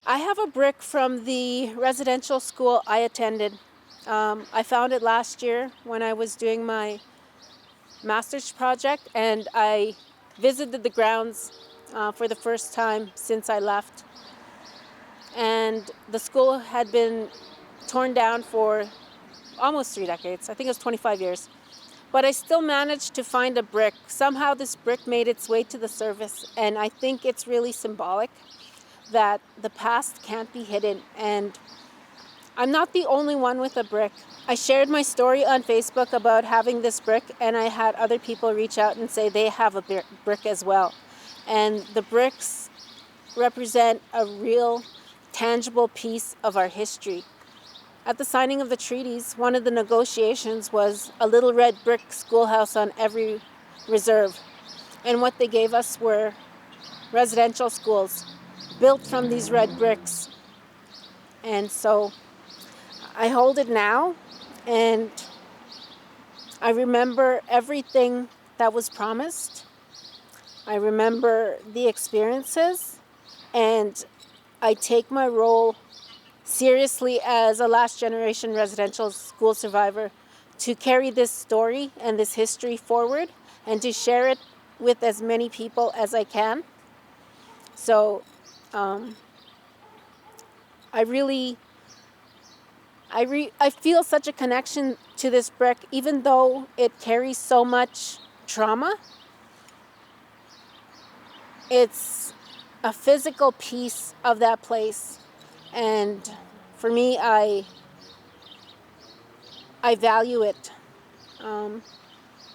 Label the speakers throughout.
Speaker 1: I have a brick from the residential school I attended. I found it last year when I was doing my master's project, and I visited the grounds for the first time since I left. And the school had been torn down for almost 3 decades. I think it was 25 years. But I still managed to find a brick. Somehow this brick made its way to the surface, and I think it's really symbolic that the past can't be hidden. And I'm not the only one with a brick. I shared my story on Facebook about having this brick, and I had other people reach out and say they have a brick as well. And the bricks represent a real, tangible piece of our history. At the signing of the treaties, one of the negotiations was a little red brick schoolhouse on every reserve. And what they gave us were residential schools built from these red bricks. And so I hold it now, and I remember everything that was promised. I remember the experiences, and I take my role seriously as a last generation residential school survivor to carry this story and this history forward and to share it with as many people as I can. So I feel such a connection to this brick, even though it carries so much trauma. It's a physical piece of that place. And for me, I value it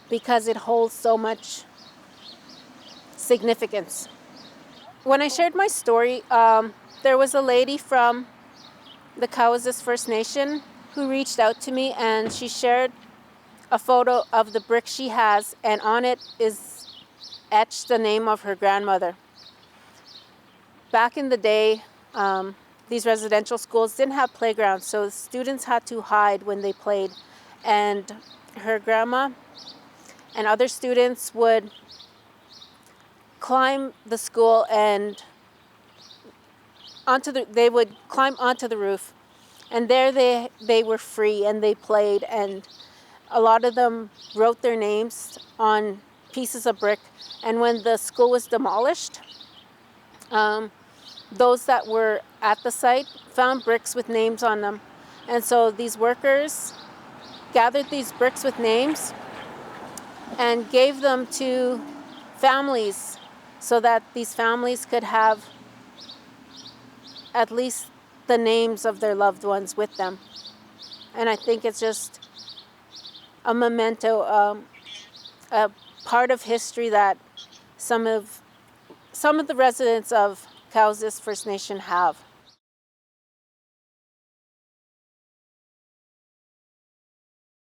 Speaker 1: because it holds so much significance. When I shared my story, there was a lady from the Cowessess First Nation who reached out to me, and she shared a photo of the brick she has, and on it is etched the name of her grandmother. Back in the day, these residential schools didn't have playgrounds, so students had to hide when they played. And her grandma and other students would climb the school and they would climb onto the roof. And there they were free, and they played, and a lot of them wrote their names on pieces of brick. And when the school was demolished, those that were at the site found bricks with names on them. And so these workers gathered these bricks with names and gave them to families so that these families could have at least the names of their loved ones with them. And I think it's just a memento, a part of history that some of the residents of Cowessess First Nation have.